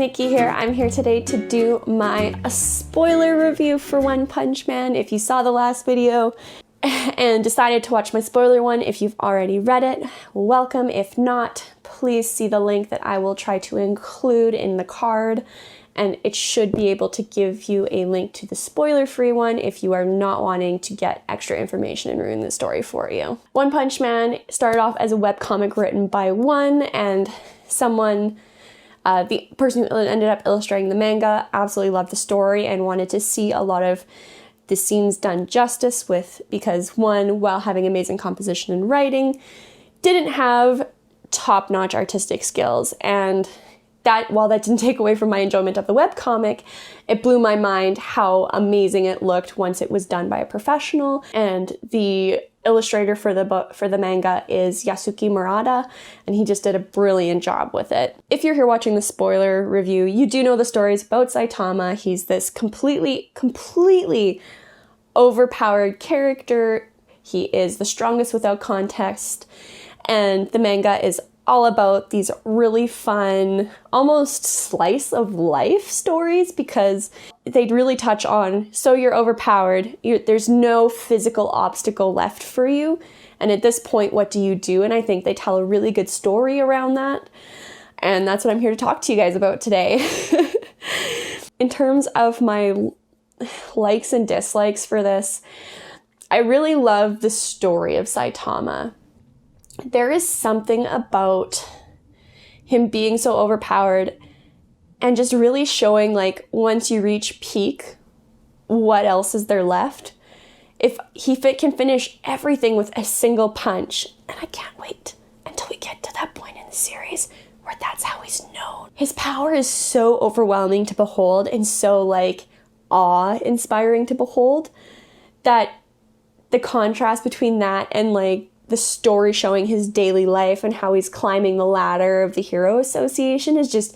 Nikki here. I'm here today to do my spoiler review for One Punch Man. If you saw the last video and decided to watch my spoiler one, if you've already read it, welcome. If not, please see the link that I will try to include in the card, and it should be able to give you a link to the spoiler-free one if you are not wanting to get extra information and ruin the story for you. One Punch Man started off as a webcomic written by One, and someone, the person who ended up illustrating the manga, absolutely loved the story and wanted to see a lot of the scenes done justice with, because One, while having amazing composition and writing, didn't have top-notch artistic skills, and that, while that didn't take away from my enjoyment of the webcomic, it blew my mind how amazing it looked once it was done by a professional. And the illustrator for the manga is Yasuki Murata, and he just did a brilliant job with it. If you're here watching the spoiler review, you do know the stories about Saitama. He's this completely overpowered character. He is the strongest without context, and the manga is all about these really fun, almost slice of life stories, because they'd really touch on, so you're overpowered, there's no physical obstacle left for you, and at this point, what do you do? And I think they tell a really good story around that, and that's what I'm here to talk to you guys about today. In terms of my likes and dislikes for this, I really love the story of Saitama. There is something about him being so overpowered and just really showing, like, once you reach peak, what else is there left? If he can finish everything with a single punch, and I can't wait until we get to that point in the series where that's how he's known. His power is so overwhelming to behold and so, like, awe-inspiring to behold, that the contrast between that and, like, the story showing his daily life and how he's climbing the ladder of the Hero Association is just,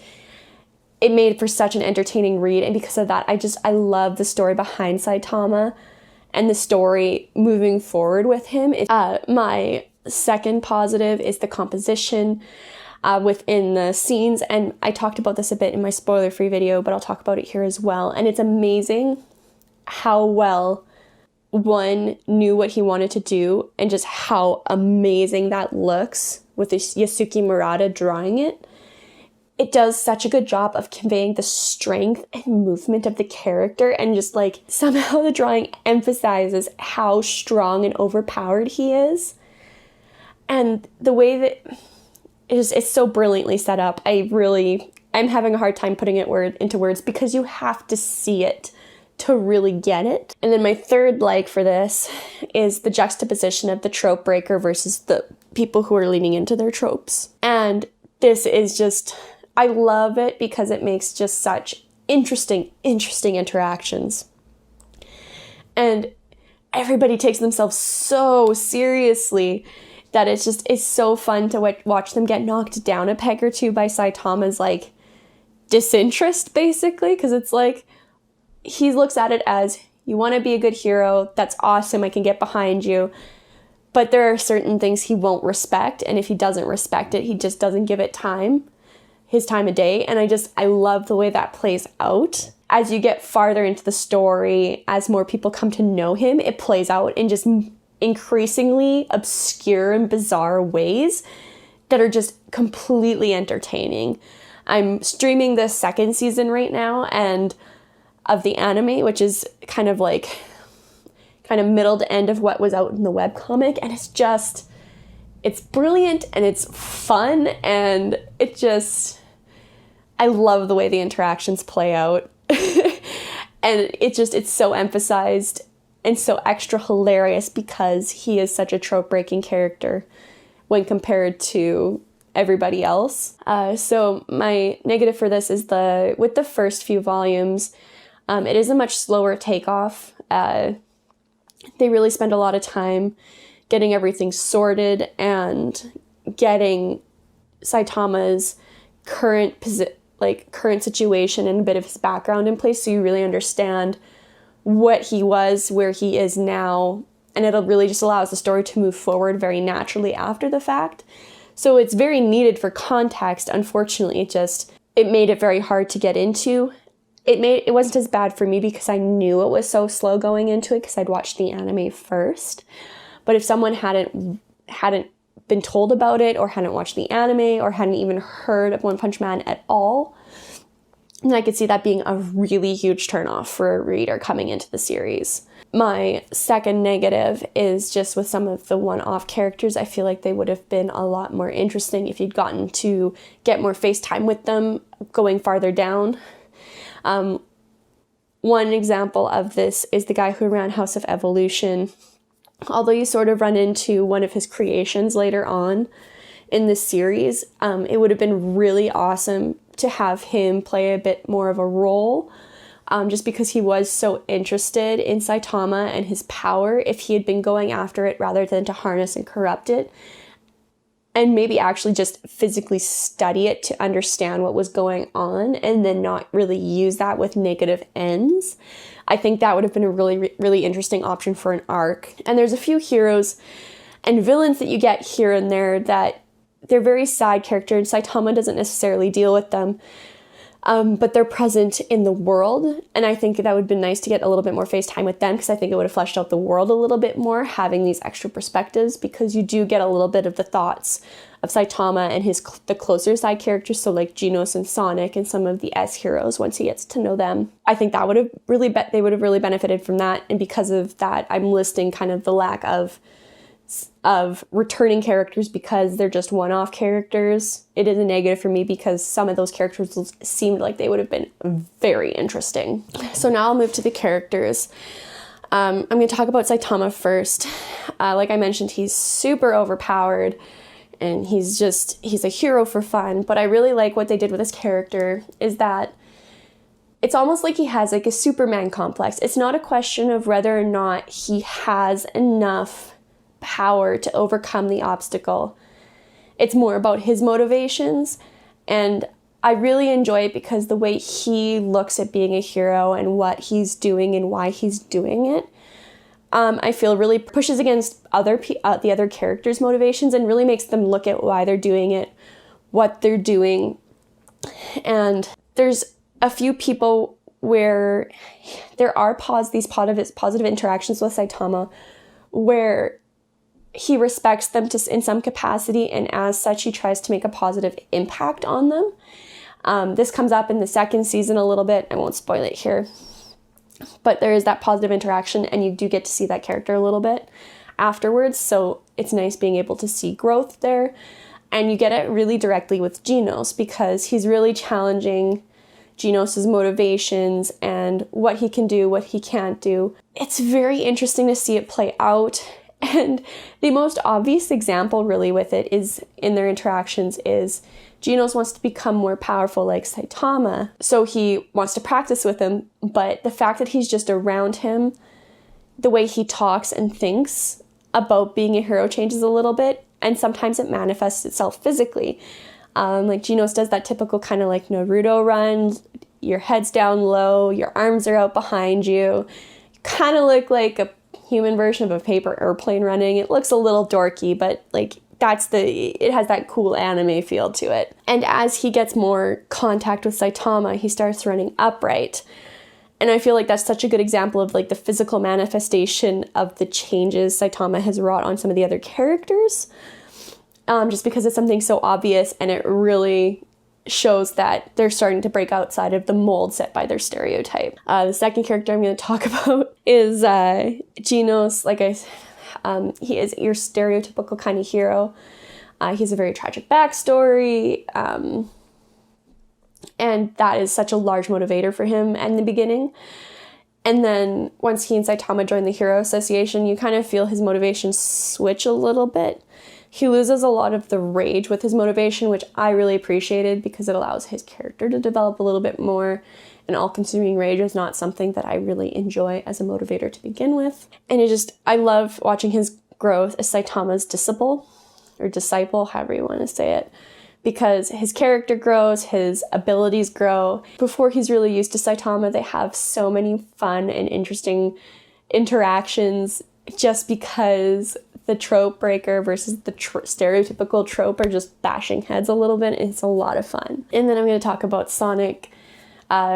it made for such an entertaining read. And because of that, I love the story behind Saitama and the story moving forward with him. My second positive is the composition within the scenes. And I talked about this a bit in my spoiler-free video, but I'll talk about it here as well. And it's amazing how well One knew what he wanted to do and just how amazing that looks with Yasuki Murata drawing it. It does such a good job of conveying the strength and movement of the character, and just, like, somehow the drawing emphasizes how strong and overpowered he is. And the way that it's so brilliantly set up, I'm having a hard time putting it into words, because you have to see it to really get it. And then my third like for this is the juxtaposition of the trope breaker versus the people who are leaning into their tropes. And this is just, I love it because it makes just such interesting interactions. And everybody takes themselves so seriously that it's so fun to watch them get knocked down a peg or two by Saitama's, like, disinterest, basically, because it's like, he looks at it as, you want to be a good hero, that's awesome, I can get behind you, but there are certain things he won't respect, and if he doesn't respect it, he just doesn't give it his time of day, and I love the way that plays out. As you get farther into the story, as more people come to know him, it plays out in just increasingly obscure and bizarre ways that are just completely entertaining. I'm streaming the second season right now, and of the anime, which is kind of middle to end of what was out in the webcomic, and it's brilliant and it's fun, and I love the way the interactions play out. And it's so emphasized and so extra hilarious because he is such a trope-breaking character when compared to everybody else. So my negative for this is with the first few volumes, it is a much slower takeoff. They really spend a lot of time getting everything sorted and getting Saitama's current situation and a bit of his background in place, so you really understand what he was, where he is now, and it'll really just allows the story to move forward very naturally after the fact. So it's very needed for context. Unfortunately, it made it very hard to get into. It wasn't as bad for me because I knew it was so slow going into it because I'd watched the anime first. But if someone hadn't been told about it or hadn't watched the anime or hadn't even heard of One Punch Man at all, then I could see that being a really huge turnoff for a reader coming into the series. My second negative is just with some of the one-off characters. I feel like they would have been a lot more interesting if you'd gotten to get more face time with them going farther down. One example of this is the guy who ran House of Evolution. Although you sort of run into one of his creations later on in this series, it would have been really awesome to have him play a bit more of a role, just because he was so interested in Saitama and his power. If he had been going after it rather than to harness and corrupt it, and maybe actually just physically study it to understand what was going on and then not really use that with negative ends, I think that would have been a really, really interesting option for an arc. And there's a few heroes and villains that you get here and there that they're very side character, and Saitama doesn't necessarily deal with them, but they're present in the world. And I think that would have been nice to get a little bit more face time with them, because I think it would have fleshed out the world a little bit more, having these extra perspectives, because you do get a little bit of the thoughts of Saitama and the closer side characters, so like Genos and Sonic and some of the S heroes once he gets to know them. I think that would have they would have really benefited from that, and because of that, I'm listing kind of the lack of returning characters because they're just one-off characters. It is a negative for me because some of those characters seemed like they would have been very interesting. So now I'll move to the characters. I'm going to talk about Saitama first. Like I mentioned, he's super overpowered and he's a hero for fun, but I really like what they did with his character is that it's almost like he has like a Superman complex. It's not a question of whether or not he has enough power to overcome the obstacle. It's more about his motivations, and I really enjoy it because the way he looks at being a hero and what he's doing and why he's doing it, I feel really pushes against the other characters' motivations and really makes them look at why they're doing it, what they're doing. And there's a few people where there are these positive interactions with Saitama where he respects them in some capacity, and as such, he tries to make a positive impact on them. This comes up in the second season a little bit. I won't spoil it here. But there is that positive interaction, and you do get to see that character a little bit afterwards, so it's nice being able to see growth there. And you get it really directly with Genos, because he's really challenging Genos' motivations and what he can do, what he can't do. It's very interesting to see it play out. And the most obvious example really with it is in their interactions is Genos wants to become more powerful like Saitama, so he wants to practice with him, but the fact that he's just around him, the way he talks and thinks about being a hero changes a little bit, and sometimes it manifests itself physically. Like Genos does that typical kind of like Naruto run, your head's down low, your arms are out behind you, kind of look like a human version of a paper airplane running. It looks a little dorky, but like it has that cool anime feel to it. And as he gets more contact with Saitama, he starts running upright. And I feel like that's such a good example of like the physical manifestation of the changes Saitama has wrought on some of the other characters. Just because it's something so obvious, and it really shows that they're starting to break outside of the mold set by their stereotype. The second character I'm going to talk about is Genos. He is your stereotypical kind of hero. He has a very tragic backstory, and that is such a large motivator for him in the beginning. And then once he and Saitama join the Hero Association, you kind of feel his motivations switch a little bit. He loses a lot of the rage with his motivation, which I really appreciated because it allows his character to develop a little bit more. And all-consuming rage is not something that I really enjoy as a motivator to begin with. And I love watching his growth as Saitama's disciple, however you want to say it, because his character grows, his abilities grow. Before he's really used to Saitama, they have so many fun and interesting interactions just because the trope breaker versus the stereotypical trope are just bashing heads a little bit. It's a lot of fun. And then I'm going to talk about Sonic,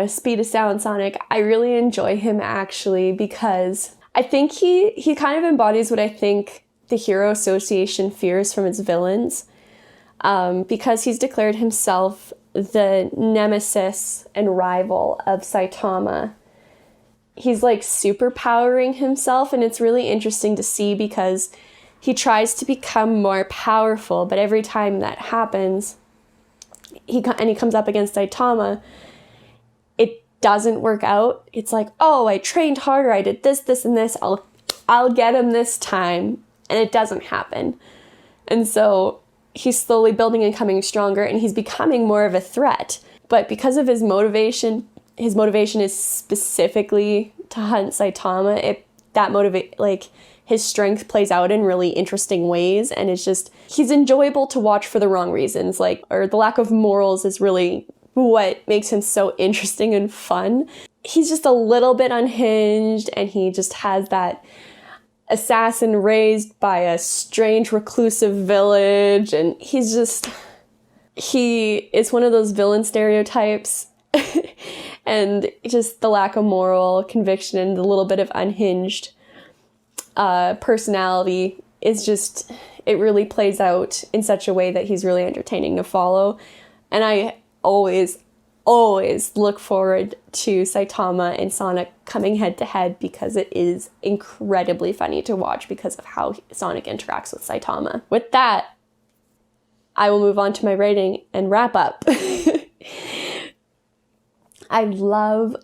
Speed of Sound Sonic. I really enjoy him actually because I think he kind of embodies what I think the Hero Association fears from its villains, because he's declared himself the nemesis and rival of Saitama. He's like superpowering himself, and it's really interesting to see because he tries to become more powerful, but every time that happens, he comes up against Saitama, it doesn't work out. It's like, oh, I trained harder, I did this, and this, I'll get him this time, and it doesn't happen. And so he's slowly building and coming stronger, and he's becoming more of a threat. But because of his motivation is specifically to hunt Saitama. His strength plays out in really interesting ways, and it's just, he's enjoyable to watch for the wrong reasons, or the lack of morals is really what makes him so interesting and fun. He's just a little bit unhinged, and he just has that assassin raised by a strange reclusive village, and he is one of those villain stereotypes. And just the lack of moral conviction and the little bit of unhinged personality is just, it really plays out in such a way that he's really entertaining to follow. And I always look forward to Saitama and Sonic coming head to head because it is incredibly funny to watch because of how Sonic interacts with Saitama. With that, I will move on to my rating and wrap up. I love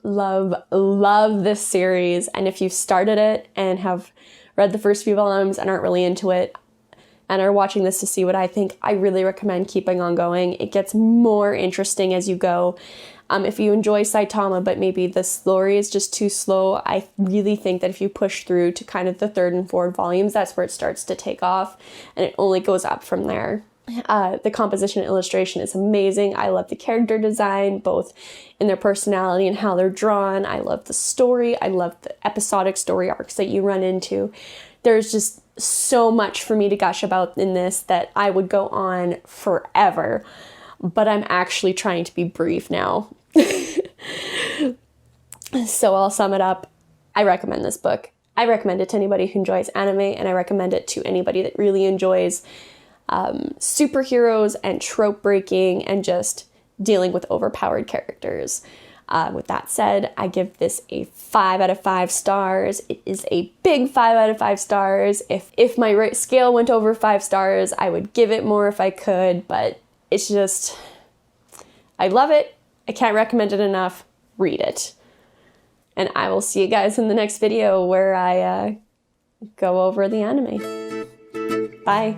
this series, and if you've started it and have read the first few volumes and aren't really into it and are watching this to see what I think, I really recommend keeping on going. It gets more interesting as you go. If you enjoy Saitama, but maybe the story is just too slow, I really think that if you push through to kind of the third and fourth volumes, that's where it starts to take off, and it only goes up from there. The composition and illustration is amazing. I love the character design, both in their personality and how they're drawn. I love the story. I love the episodic story arcs that you run into. There's just so much for me to gush about in this that I would go on forever, but I'm actually trying to be brief now. So I'll sum it up. I recommend this book. I recommend it to anybody who enjoys anime, and I recommend it to anybody that really enjoys superheroes and trope breaking and just dealing with overpowered characters. With that said, I give this a 5 out of 5 stars. It is a big 5 out of 5 stars. If my scale went over 5 stars, I would give it more if I could, but it's just, I love it. I can't recommend it enough. Read it. And I will see you guys in the next video where I go over the anime. Bye.